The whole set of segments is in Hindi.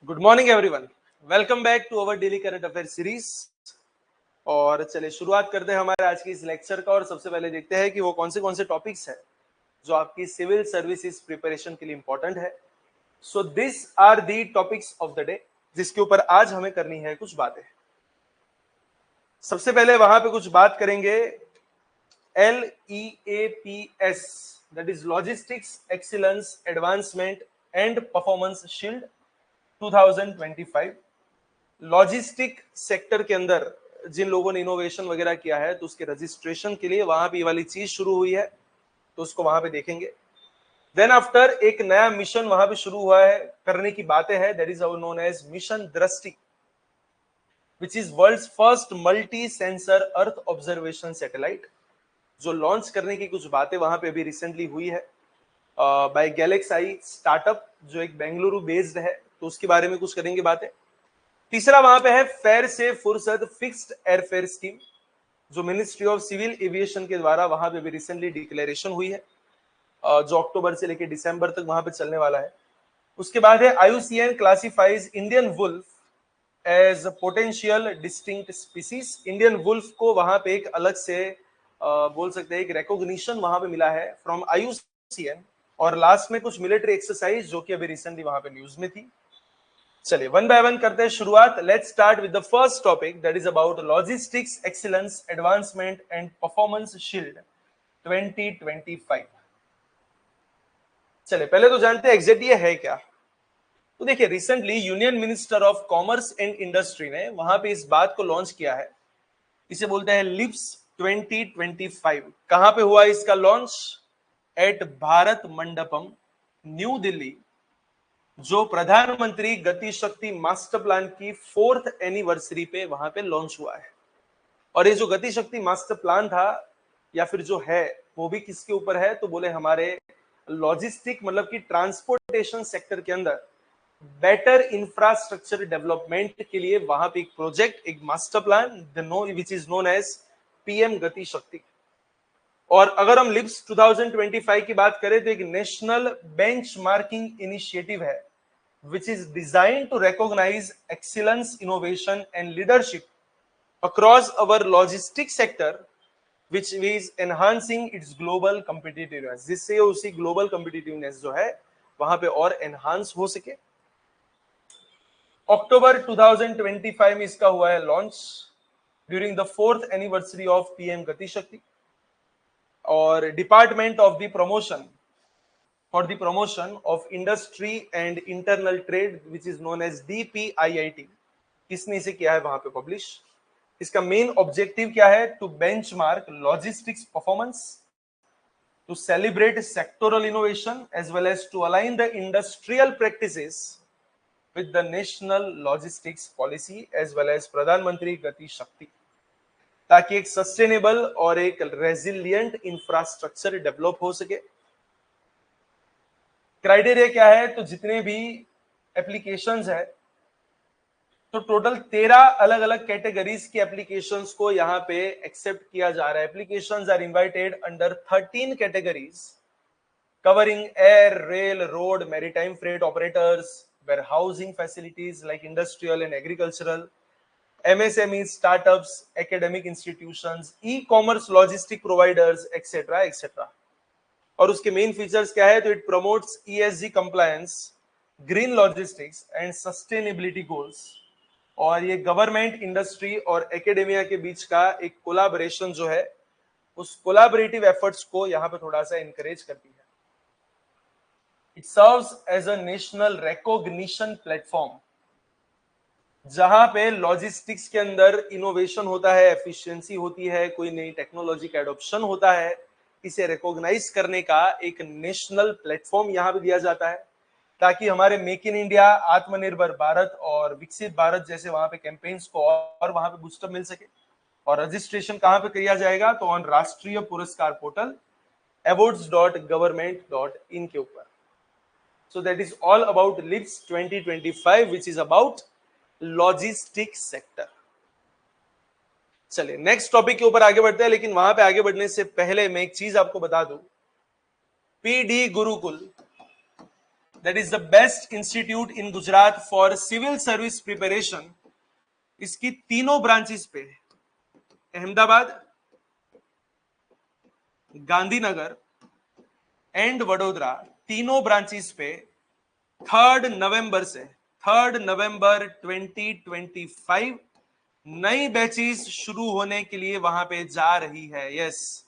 Good morning everyone. Welcome back to our daily current affair series. और चलिए शुरुआत करते हैं हमारे आज की इस लेक्चर का। और सबसे पहले देखते हैं कि वो कौन से टॉपिक्स है जो आपकी सिविल सर्विसेज प्रिपरेशन के लिए इंपॉर्टेंट है। So this are the topics of the day जिसके ऊपर आज हमें करनी है कुछ बातें। सबसे पहले वहां पे कुछ बात करेंगे LEAPS, that is logistics excellence advancement and performance shield 2025। Logistic sector के अंदर जिन लोगों ने इनोवेशन वगैरह किया है तो उसके रजिस्ट्रेशन के लिए वहां पे ये वाली चीज शुरू हुई है, तो उसको वहां पे देखेंगे। देन आफ्टर एक नया मिशन वहां पे शुरू हुआ है, करने की बातें हैं, that is known as mission Drishti, which is world's first multi sensor earth observation satellite, जो लॉन्च करने की कुछ बातें वहां पे अभी रिसेंटली हुई है बाय गैलेक्स आई स्टार्टअप, जो एक बेंगलुरु बेस्ड है, तो उसके बारे में कुछ करेंगे बातें। तीसरा वहां पे है फेयर से फुर्सत फिक्स्ड एयरफेयर स्कीम, जो मिनिस्ट्री ऑफ सिविल एविएशन के द्वारा वहां पे भी रिसेंटली डिक्लेरेशन हुई है, जो अक्टूबर से लेकर दिसंबर तक वहां पे चलने वाला है। उसके बाद है IUCN classifies Indian wolf as potential distinct species. Indian wolf को वहां पे एक अलग से बोल सकते हैं एक रिकॉग्निशन वहां पे मिला है फ्रॉम IUCN। और लास्ट में कुछ मिलिट्री एक्सरसाइज जो कि अभी रिसेंटली वहां पे न्यूज में थी। चलिए वन बाय वन करते हैं शुरुआत। Let's start with the first topic, that is about logistics excellence advancement and performance shield 2025। चलिए पहले तो जानते हैं एग्जैक्ट ये है क्या। तो देखिए recently union minister of commerce and industry ने वहां पे इस बात को लॉन्च किया है, इसे बोलते हैं लिप्स 2025। कहां पे हुआ इसका launch? At Bharat Mandapam, new Delhi, जो प्रधानमंत्री गति शक्ति मास्टर प्लान की 4th एनिवर्सरी पे वहां पे लॉन्च हुआ है। और ये जो गति शक्ति मास्टर प्लान था या फिर जो है वो भी किसके ऊपर है? तो बोले हमारे लॉजिस्टिक मतलब कि ट्रांसपोर्टेशन सेक्टर के अंदर बेटर इंफ्रास्ट्रक्चर डेवलपमेंट के लिए वहां पे एक प्रोजेक्ट, एक master plan which is known as PM Gati शक्ति। और अगर हम लिप्स 2025 की बात करें तो एक नेशनल बेंचमार्किंग इनिशिएटिव है which is designed to recognize excellence, innovation and leadership across our logistics sector, which is enhancing its global competitiveness, जिससे उसी global competitiveness जो है वहां पे और enhance हो सके। अक्टूबर 2025 में इसका हुआ है launch during the 4th anniversary of PM Gati शक्ति। और department of the promotion for the promotion of industry and internal trade which is known as DPIIT, किसने इसे किया है वहां पे पब्लिश। इसका मेन ऑब्जेक्टिव क्या है? To benchmark logistics performance, to celebrate sectoral innovation as well as to align the industrial practices with the national logistics policy as well as प्रधानमंत्री गति शक्ति, ताकि एक सस्टेनेबल और एक रेजिलियंट इंफ्रास्ट्रक्चर डेवलप हो सके। क्राइटेरिया क्या है? तो जितने भी एप्लीकेशंस है, तो टोटल 13 अलग अलग कैटेगरीज की एप्लीकेशंस को यहाँ पे एक्सेप्ट किया जा रहा है। Applications are invited under 13 categories covering air, rail, road, maritime freight operators, warehousing facilities like industrial and agricultural, MSME, startups, academic institutions, e-commerce, logistic providers etcetera etcetera. और उसके मेन फीचर्स क्या है? तो it promotes ESG compliance, green logistics and sustainability goals. और ये गवर्नमेंट, इंडस्ट्री और एकेडेमिया के बीच का एक कोलैबोरेशन जो है, उस कोलैबोरेटिव एफर्ट्स को यहाँ पे थोड़ा सा इंकरेज करती है। It serves as a national recognition platform, जहां पे लॉजिस्टिक्स के अंदर इनोवेशन होता है, एफिशिएंसी होती है, कोई नई टेक्नोलॉजी का एडॉप्शन होता है, इसे रिकॉग्नाइज करने का एक नेशनल प्लेटफॉर्म यहां पे दिया जाता है, ताकि हमारे मेक इन इंडिया, आत्मनिर्भर भारत और विकसित भारत जैसे वहां पे कैंपेन्स को और वहां पे बूस्टअप मिल सके। और रजिस्ट्रेशन कहां पे किया जाएगा? तो ऑन राष्ट्रीय पुरस्कार पोर्टल awards.government.in के ऊपर। So that is all about LIPS 2025 which is about logistics sector. चलिए नेक्स्ट टॉपिक के ऊपर आगे बढ़ते हैं, लेकिन वहां पे आगे बढ़ने से पहले मैं एक चीज आपको बता दूं। PD Gurukul that is the best institute in Gujarat for civil service preparation. इसकी तीनों ब्रांचेस पे, अहमदाबाद, गांधीनगर एंड वडोदरा, तीनों ब्रांचेस पे 3 नवंबर 2025 नई बैचेस शुरू होने के लिए वहां पे जा रही है। यस,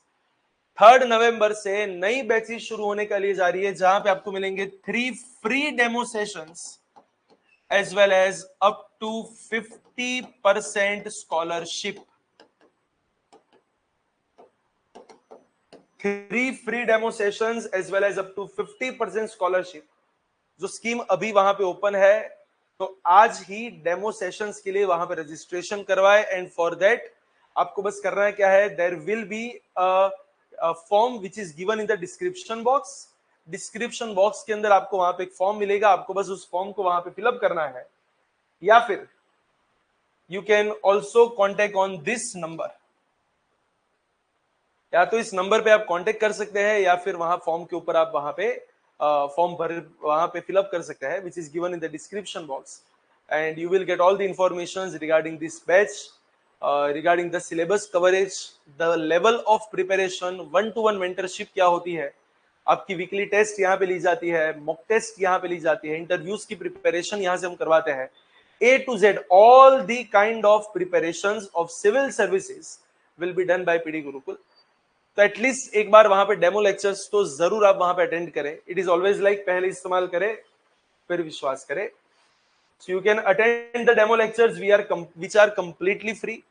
3 नवंबर से नई बैचेस शुरू होने के लिए जा रही है, जहां पे आपको मिलेंगे 3 free demo sessions as well as up to 50% scholarship. 3 free demo sessions as well as up to 50% scholarship. जो स्कीम अभी वहां पे ओपन है, तो आज ही डेमो सेशंस के लिए वहां पे रजिस्ट्रेशन करवाए। एंड फॉर दैट आपको बस करना है क्या है, there will be a form which is given in the description box. Description box के अंदर आपको वहां पे एक फॉर्म मिलेगा, आपको बस उस फॉर्म को वहां पे फिलअप करना है, या फिर you can also contact on this number. या तो इस नंबर पे आप कांटेक्ट कर सकते हैं, या फिर वहां फॉर्म के ऊपर आप वहां पे फॉर्म भर वहां पे फिलअप कर सकते हैं, विच is given in the description box. And you will get all the information regarding this batch, regarding the syllabus coverage, the level of preparation, 1-to-1 mentorship क्या होती है, आपकी वीकली टेस्ट यहाँ पे ली जाती है, मॉक टेस्ट यहाँ पे ली जाती है, इंटरव्यूज की प्रिपरेशन यहाँ से हम करवाते हैं। A to Z, all the kind of preparations of civil services will be done by PD Gurukul. तो एटलीस्ट एक बार वहां पे डेमो लेक्चर्स तो जरूर आप वहां पे अटेंड करें। इट इज ऑलवेज लाइक, पहले इस्तेमाल करें फिर विश्वास करें। So you can attend the demo lectures which are completely free.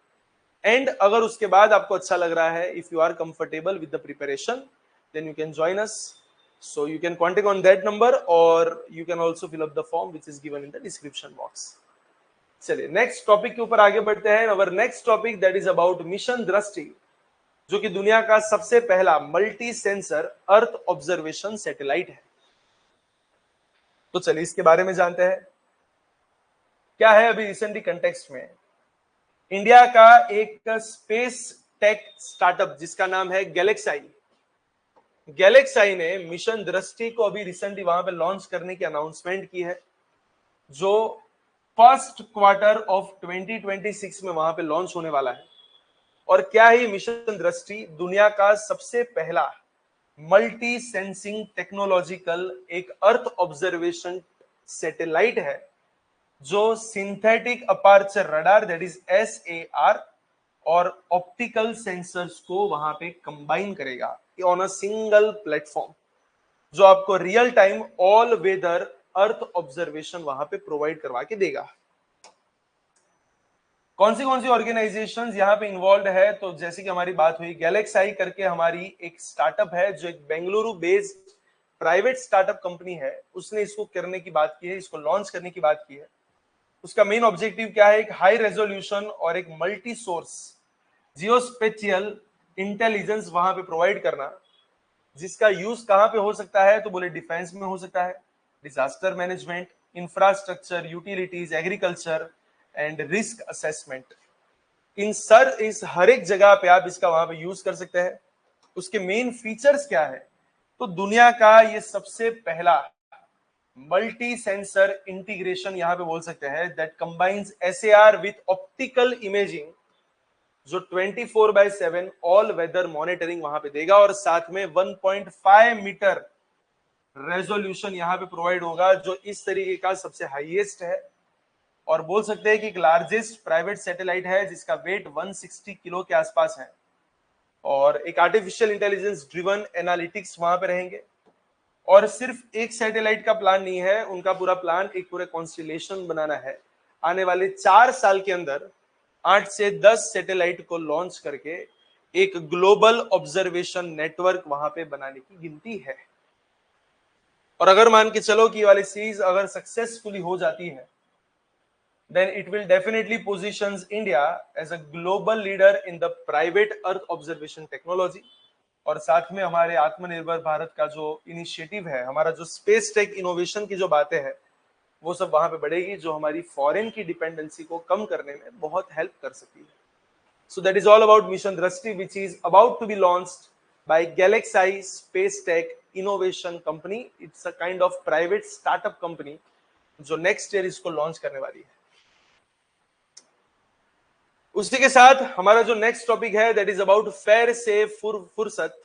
And अगर उसके बाद आपको अच्छा लग रहा है, if you are comfortable with the preparation, then you can join us. So you can contact on that number, और you can also fill up the form which is given in the description box. चलिए नेक्स्ट टॉपिक के ऊपर आगे बढ़ते हैं। Our next topic that is about mission दृष्टि, जो कि दुनिया का सबसे पहला multi sensor earth observation satellite है। तो चलिए इसके बारे में जानते हैं। क्या है अभी रिसेंटली कंटेक्स्ट में, इंडिया का एक स्पेस टेक स्टार्टअप जिसका नाम है गैलेक्साई, गैलेक्साई ने मिशन दृष्टि को अभी रिसेंटली वहां पे लॉन्च करने की अनाउंसमेंट की है, जो फर्स्ट क्वार्टर ऑफ 2026 में वहां पे लॉन्च होने वाला है। और क्या है मिशन दृष्टि, दुनिया का सबसे पहला मल्टी सेंसिंग टेक्नोलॉजिकल एक अर्थ ऑब्जर्वेशन सैटेलाइट है, जो synthetic aperture radar that is SAR और ऑप्टिकल सेंसर्स को वहां पे कंबाइन करेगा ऑन अ सिंगल प्लेटफॉर्म, जो आपको real time all weather earth observation वहां पे प्रोवाइड करवा के देगा। कौन सी ऑर्गेनाइजेशंस यहाँ पे इन्वॉल्व है, तो जैसे कि हमारी बात हुई, गैलेक्साई करके हमारी एक स्टार्टअप है, जो एक Bengaluru based private startup company है, उसने इसको करने की बात की है, इसको लॉन्च करने की बात की है। उसका मेन ऑब्जेक्टिव क्या है, एक हाई रेजोल्यूशन और एक मल्टी सोर्स जियोस्पेशियल इंटेलिजेंस वहां पे प्रोवाइड करना, जिसका यूज कहां पे हो सकता है, तो बोले डिफेंस में हो सकता है, disaster management, infrastructure, utilities, agriculture and risk assessment. इस हर एक जगह पे आप इसका वहां पे यूज कर सकते हैं। उसके मेन फीचर्स क्या है, तो दुनिया का ये सबसे पहला मल्टी सेंसर इंटीग्रेशन यहां पे बोल सकते हैं, that combines SAR with optical imaging, जो 24/7 ऑल वेदर मॉनिटरिंग वहां पे देगा, और साथ में 1.5 मीटर रेजोल्यूशन यहां पे प्रोवाइड होगा, जो इस तरीके का सबसे हाईएस्ट है। और बोल सकते हैं कि एक लार्जेस्ट प्राइवेट सैटेलाइट है, जिसका वेट 160 किलो के आसपास है। और एक आर्टिफिशियल इंटेलिजेंस ड्रिवन एनालिटिक्स वहां पे रहेंगे। और सिर्फ एक सैटेलाइट का प्लान नहीं है, उनका पूरा प्लान एक पूरे कॉन्स्टिलेशन बनाना है। आने वाले 4 साल के अंदर 8 से 10 सैटेलाइट को लॉन्च करके एक ग्लोबल ऑब्जर्वेशन नेटवर्क वहां पे बनाने की गिनती है। और अगर मान के चलो कि ये वाली सीरीज अगर सक्सेसफुली हो जाती है, then it will definitely positions India as a global leader in the private earth observation technology। और साथ में हमारे आत्मनिर्भर भारत का जो इनिशिएटिव है, हमारा जो स्पेस टेक इनोवेशन की जो बातें हैं, वो सब वहां पे बढ़ेगी, जो हमारी फॉरेन की डिपेंडेंसी को कम करने में बहुत हेल्प कर सकती है। So that is all about mission Drishti, which is about to be launched by Galaxy Space Tech Innovation Company. It's a kind of private startup company जो नेक्स्ट ईयर इसको लॉन्च करने वाली है। उसी के साथ हमारा जो नेक्स्ट टॉपिक है दैट इज अबाउट फेयर सेफ फुर्सत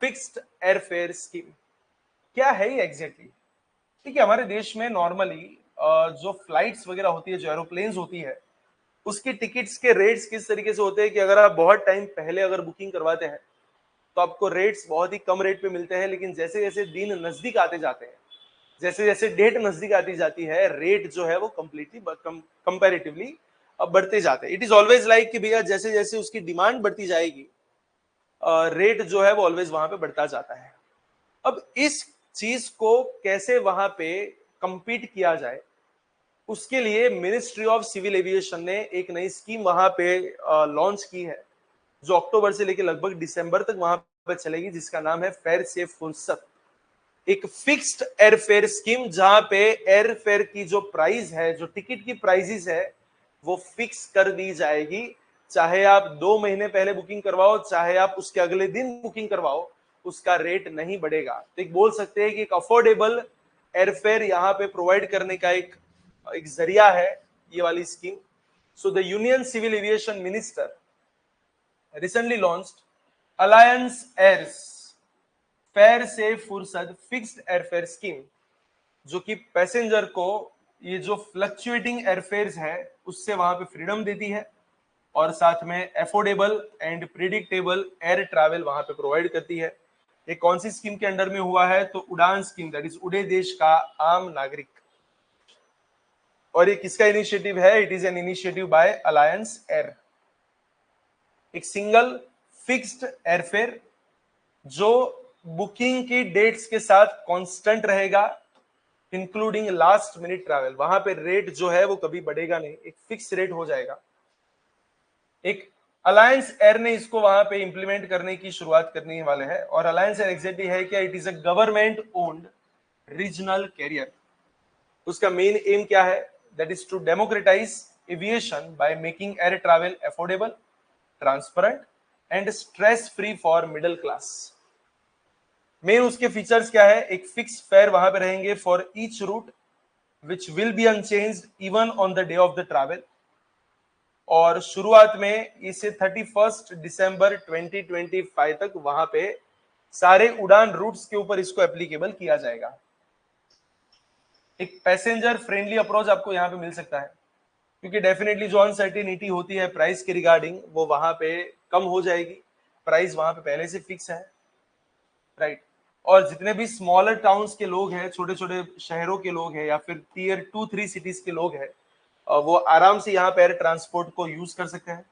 फिक्स्ड एयरफेयर स्कीम। क्या है ये एग्जैक्टली? ठीक है, हमारे देश में नॉर्मली जो फ्लाइट्स वगैरह होती है, जो एरोप्लेन्स होती है, उसकी टिकट्स के रेट्स किस तरीके से होते हैं कि अगर आप बहुत टाइम पहले अगर बुकिंग करवाते हैं तो आपको रेट्स बहुत ही कम रेट पे मिलते हैं, लेकिन जैसे जैसे दिन नजदीक आते जाते हैं, जैसे जैसे डेट नजदीक आती जाती है, रेट जो है वो कंप्लीटली कंपैरेटिवली अब बढ़ते जाते हैं। इट इज ऑलवेज लाइक कि भैया जैसे जैसे उसकी डिमांड बढ़ती जाएगी रेट जो है वो ऑलवेज वहां पे बढ़ता जाता है। अब इस चीज को कैसे वहां पे कंपीट किया जाए, उसके लिए मिनिस्ट्री ऑफ सिविल एविएशन ने एक नई स्कीम वहां पे लॉन्च की है, जो अक्टूबर से लेकर लगभग दिसंबर तक वहां पे चलेगी, जिसका नाम है फेयर सेफ फुर्सत। एक फिक्स्ड एयरफेयर स्कीम जहां पे एयरफेयर की जो प्राइस है, जो टिकट की प्राइसेस है, वो फिक्स कर दी जाएगी। चाहे आप 2 महीने पहले बुकिंग करवाओ, चाहे आप उसके अगले दिन बुकिंग करवाओ, उसका रेट नहीं बढ़ेगा। तो एक बोल सकते हैं कि एक अफोर्डेबल एयरफेयर यहाँ पे प्रोवाइड करने का एक जरिया है ये वाली स्कीम। So the union civil aviation minister recently launched alliance air's fare सेफ फुर्सत फिक्स्ड एयरफेयर स्कीम, जो कि पैसेंजर को ये जो फ्लक्चुएटिंग एयरफेयर्स है उससे वहां पे फ्रीडम देती है, और साथ में affordable and predictable air travel वहां पे प्रोवाइड करती है। ये कौन सी स्कीम के अंडर में हुआ है? तो उड़ान स्कीम, दैट इज उड़े देश का आम नागरिक। और ये किसका इनिशिएटिव है? It is an initiative by alliance air. एक सिंगल फिक्स्ड एयरफेयर जो बुकिंग की डेट्स के साथ कांस्टेंट रहेगा, इंक्लूडिंग लास्ट मिनट ट्रैवल। वहां पे रेट जो है वो कभी बढ़ेगा नहीं, एक फिक्स रेट हो जाएगा। एक अलायंस एयर ने इसको वहां पे इंप्लीमेंट करने की शुरुआत करने वाले हैं। और अलायंस एयर एग्जैक्टली है क्या? It is a government owned regional carrier. उसका मेन एम क्या है? That is to democratize aviation by making air travel affordable, transparent and stress free for middle class. Main उसके फीचर्स क्या है? एक फिक्स फेयर वहां पे रहेंगे for each route which will be unchanged even on the day of the travel. और शुरुआत में इसे 31 दिसंबर 2025 तक वहां पे सारे उड़ान रूट्स के ऊपर इसको एप्लीकेबल किया जाएगा। एक पैसेंजर फ्रेंडली अप्रोच आपको यहां पे मिल सकता है, क्योंकि डेफिनेटली जो अनसर्टेनिटी होती है प्राइस के रिगार्डिंग वो वहां पे कम हो जाएगी। प्राइस वहां पे पहले से फिक्स है, राइट। और जितने भी स्मॉलर टाउन्स के लोग हैं, छोटे छोटे शहरों के लोग हैं, या फिर टीयर 2-3 सिटीज के लोग हैं, वो आराम से यहाँ पे एयर ट्रांसपोर्ट को यूज कर सकते हैं।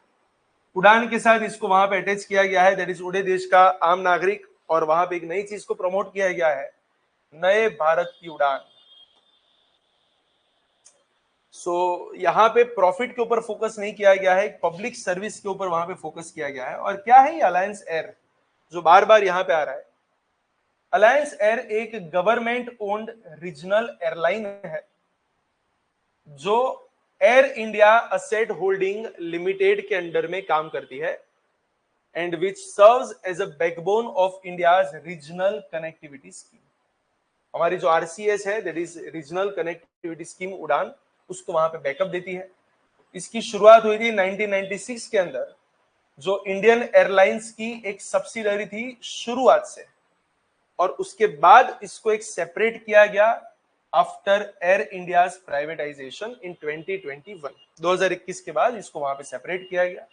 उड़ान के साथ इसको वहां पे अटैच किया गया है, दैट इज उड़े देश का आम नागरिक। और वहां पे एक नई चीज को प्रमोट किया गया है, नए भारत की उड़ान। सो यहाँ पे प्रॉफिट के ऊपर फोकस नहीं किया गया है, पब्लिक सर्विस के ऊपर वहां पे फोकस किया गया है। और क्या है ये अलायंस एयर जो बार बार यहाँ पे आ रहा है? अलायंस एयर एक गवर्नमेंट ओन्ड रीजनल एयरलाइन है जो air India asset holding limited के अंडर में काम करती है, and which serves as a backbone of India's regional connectivity scheme. हमारी जो आरसीएस है, that is regional connectivity scheme Udan, उसको वहां पे बैकअप देती है। इसकी शुरुआत हुई थी 1996 के अंदर, जो इंडियन एयरलाइंस की एक सब्सिडरी थी शुरुआत से, और उसके बाद इसको एक सेपरेट किया गया आफ्टर एयर इंडिया प्राइवेटाइजेशन इन 2021 के बाद इसको वहां पे सेपरेट किया गया।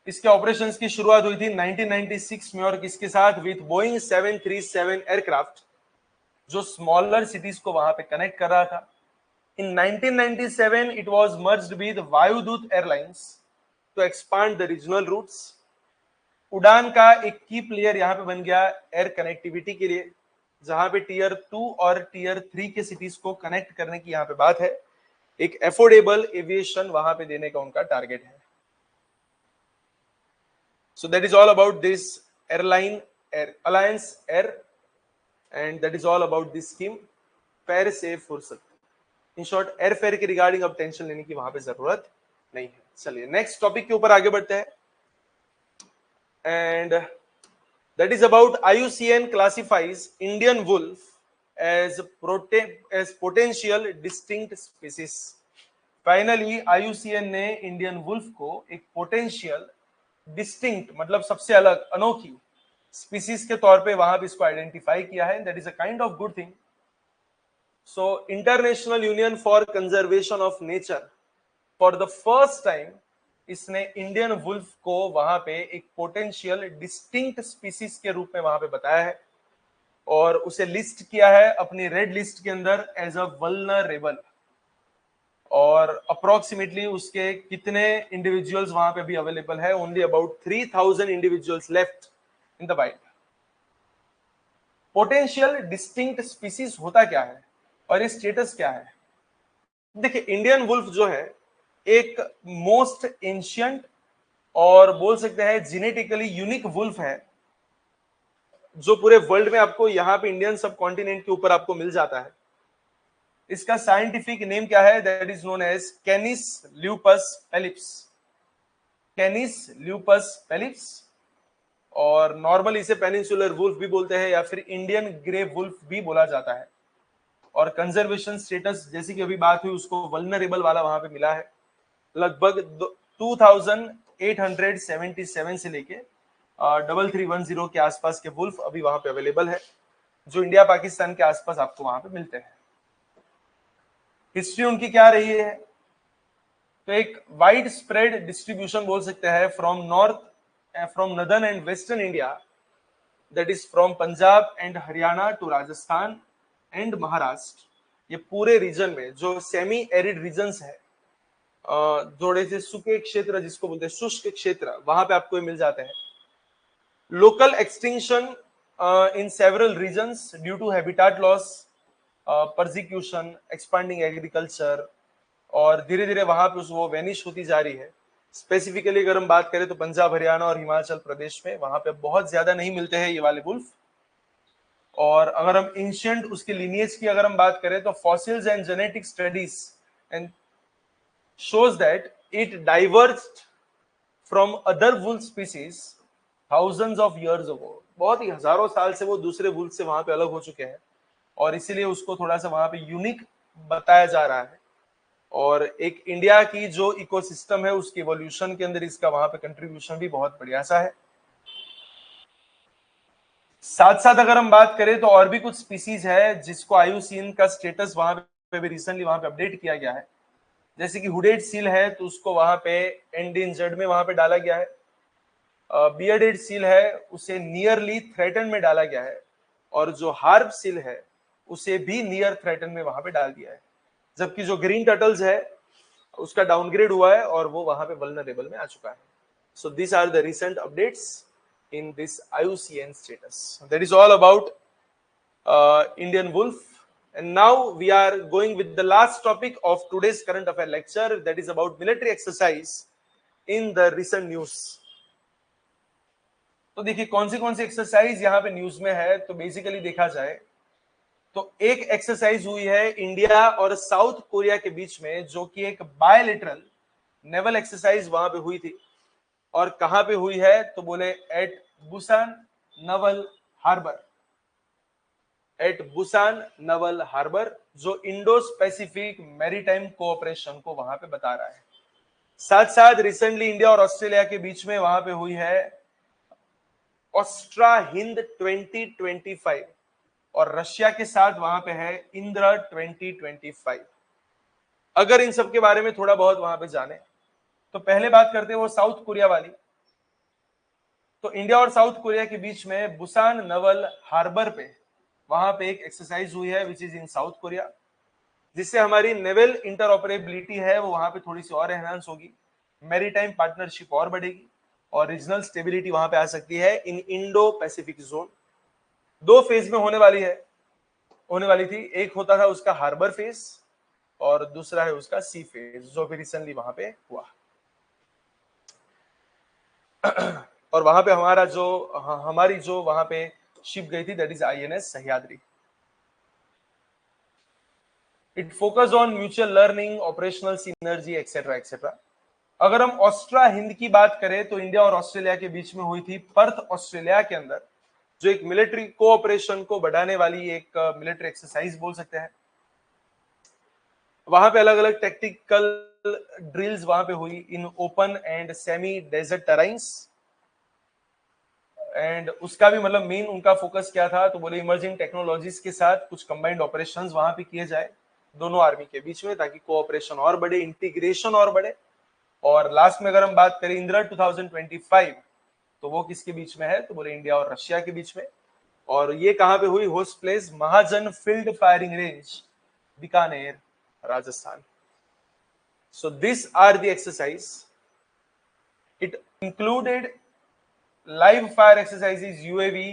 इसके ऑपरेशंस की शुरुआत हुई थी 1996 में, और किसके साथ? विथ बोइंग 737 एयरक्राफ्ट, जो स्मॉलर सिटीज को वहां पे कनेक्ट कर रहा था। In 1997 it was merged with Vayudoot airlines to expand the regional routes. Udan का एक की प्लेयर यहां पे बन गया एयर कनेक्टिविटी के लिए, जहां पे टीयर 2 और टीयर 3 के सिटीज को कनेक्ट करने की यहां पे बात है। एक एफोर्डेबल एविएशन वहां पे देने का उनका टारगेट है। So that is all about this airline alliance air, and that is all about this scheme fair safe फुर्सत। इन शॉर्ट एयरफेयर के रिगार्डिंग अब टेंशन लेने की वहां पे जरूरत नहीं है। चलिए नेक्स्ट टॉपिक के ऊपर आगे बढ़ते हैं। and that is about IUCN classifies Indian wolf as potential distinct species. Finally IUCN ने इंडियन वुल्फ को एक पोटेंशियल डिस्टिंक्ट मतलब सबसे अलग अनोखी स्पीसीज के तौर पे वहां पे इसको आइडेंटिफाई किया है. That is a kind of good thing. So international union for conservation of nature for the first time इसने इंडियन वुल्फ को वहां पे एक पोटेंशियल डिस्टिंक्ट स्पीसीज के रूप में वहां पे बताया है और उसे लिस्ट किया है अपनी रेड लिस्ट के अंदर एज अ वल्नरेबल. और अप्रोक्सीमेटली उसके कितने इंडिविजुअल्स वहां पे भी अवेलेबल है? Only about 3000 individuals left in the wild. Potential distinct species होता क्या है और ये स्टेटस क्या है? देखिए, इंडियन वुल्फ जो है एक मोस्ट एंशियंट और बोल सकते हैं जेनेटिकली यूनिक वुल्फ है जो पूरे वर्ल्ड में आपको यहाँ पे इंडियन सब कॉन्टिनेंट के ऊपर आपको मिल जाता है. इसका साइंटिफिक नेम क्या है? That is known as canis lupus pallipes. Canis lupus pallipes, और नॉर्मल इसे पेनिनसुलर वुल्फ भी बोलते हैं या फिर इंडियन ग्रे वुल्फ भी बोला जाता है. और कंजर्वेशन स्टेटस जैसी कि अभी बात हुई उसको वल्नरेबल वाला वहां पे मिला है. लगभग 2877 से लेके 3310 के आसपास के वुल्फ अभी वहां पे अवेलेबल है जो इंडिया पाकिस्तान के आसपास आपको वहां पे मिलते हैं. हिस्ट्री उनकी क्या रही है? तो एक वाइड स्प्रेड डिस्ट्रीब्यूशन बोल सकते हैं from northern and western India, that is from Punjab and Haryana to Rajasthan and Maharashtra. ये पूरे रीजन में जो सेमी एरिड रीजन्स है, थोड़े से सूखे क्षेत्र जिसको बोलते हैं शुष्क क्षेत्र, वहां पे आपको मिल जाते हैं. Local extinction in several regions due to habitat loss, persecution, expanding agriculture, और धीरे धीरे वहां पे वो वेनिश होती जा रही है. स्पेसिफिकली अगर हम बात करें तो पंजाब, हरियाणा और हिमाचल प्रदेश में वहां पे बहुत ज्यादा नहीं मिलते हैं ये वाले वुल्फ. और अगर हम एंशिएंट उसके लिनिएज की अगर हम बात करें तो fossils and genetic studies and shows that it diverged from other wolf species thousands of years ago. बहुत ही हजारों साल से वो दूसरे वुल्फ से वहां पे अलग हो चुके हैं और इसीलिए उसको थोड़ा सा वहां पे यूनिक बताया जा रहा है. और एक इंडिया की जो इकोसिस्टम है उसकी इवोल्यूशन के अंदर इसका वहां पे कंट्रीब्यूशन भी बहुत बढ़िया सा है. साथ साथ अगर हम बात करें तो और भी कुछ स्पीसीज है जिसको IUCN का स्टेटस वहां पे भी रिसेंटली वहां पे अपडेट किया गया है. जैसे कि हुडेड सील है तो उसको वहां पे एंडेंजर्ड में वहां पे डाला गया है. बियर्डेड सील है उसे नियरली थ्रेटन में डाला गया है. और जो हार्प सील है उसे भी नियर थ्रेटन में वहां पे डाल दिया है. जबकि जो ग्रीन टर्टल्स है उसका डाउनग्रेड हुआ है और वो वहां पे वल्नरेबल में आ चुका है. So this are the recent updates in this IUCN status. That is all about Indian wolf. And now we are going with the last topic of today's current affair lecture, that is about military exercise in the recent news. तो देखिए कौन सी एक्सरसाइज यहाँ पे न्यूज में है. तो बेसिकली देखा जाए तो एक एक्सरसाइज हुई है इंडिया और साउथ कोरिया के बीच में जो कि एक बायलेटरल नेवल एक्सरसाइज वहां पे हुई थी. और कहां पे हुई है? तो बोले at Busan naval harbour. At Busan naval harbour जो इंडो पैसिफिक मैरीटाइम कोऑपरेशन को वहां पे बता रहा है. साथ साथ रिसेंटली इंडिया और ऑस्ट्रेलिया के बीच में वहां पे हुई है ऑस्ट्रा हिंद 2025 और रशिया के साथ वहां पे है इंद्र 2025. अगर इन सब के बारे में थोड़ा बहुत वहां पे जाने तो पहले बात करते हैं वो साउथ कोरिया वाली. तो इंडिया और साउथ कोरिया के बीच में बुसान नवल हार्बर पे वहां पे एक एक्सरसाइज हुई है which is in south Korea, जिससे हमारी नेवल इंटरऑपरेबिलिटी है वो वहां पे थोड़ी सी और एनहांस होगी, मैरीटाइम पार्टनरशिप और बढ़ेगी और रीजनल स्टेबिलिटी वहां पे आ सकती है इन इंडो पैसिफिक जोन. 2 फेज में होने वाली थी. एक होता था उसका हार्बर फेज और दूसरा है उसका सी फेज जो भी रिसेंटली वहां पे हुआ. और वहां पे हमारी जो वहां पे शिप गई थी that is INS Sahyadri. It focus on mutual learning, operational synergy etcetera etcetera. अगर हम ऑस्ट्रा हिंद की बात करें तो इंडिया और ऑस्ट्रेलिया के बीच में हुई थी पर्थ ऑस्ट्रेलिया के अंदर, जो एक मिलिट्री कोऑपरेशन को बढ़ाने वाली एक मिलिट्री एक्सरसाइज बोल सकते हैं। वहां पे अलग अलग टेक्टिकल ड्रिल्स वहां पे हुई in open and semi desert terrains. And उसका भी मतलब मेन उनका फोकस क्या था, तो बोले इमर्जिंग टेक्नोलॉजीज के साथ कुछ कंबाइंड ऑपरेशंस वहां पे किए जाए दोनों आर्मी के बीच में, ताकि कोऑपरेशन और बढ़े, इंटीग्रेशन और बढ़े। और लास्ट में अगर हम बात करें इंदिरा 2025, तो वो किसके बीच में है, तो बोले इंडिया और रशिया के बीच में। और ये कहां पे हुई, host place Mahajan field firing range, Bikaner, Rajasthan. So these are the exercise. It included live fire exercises, UAV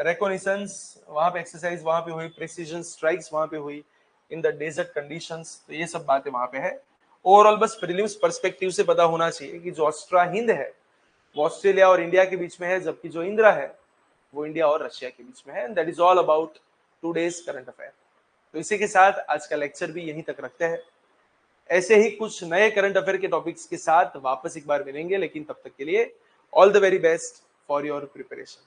reconnaissance, वहां पे एक्सरसाइज वहां पे हुई, प्रेसिजन स्ट्राइक्स वहां पे हुई इन द डेजर्ट कंडीशंस। तो ये सब बातें वहां पे है। ओवरऑल बस प्रीलिम्स पर्सपेक्टिव से पता होना चाहिए कि जो ऑस्ट्रा हिंद है वो ऑस्ट्रेलिया और इंडिया के बीच में है, जबकि जो इंदिरा है वो इंडिया और रशिया के बीच में है। That is all about today's current affair. तो इसी के साथ आज का लेक्चर भी यहीं तक रखते हैं। ऐसे ही कुछ नए करंट अफेयर के टॉपिक्स के साथ वापस एक बार मिलेंगे, लेकिन तब तक के लिए all the very best for your preparation.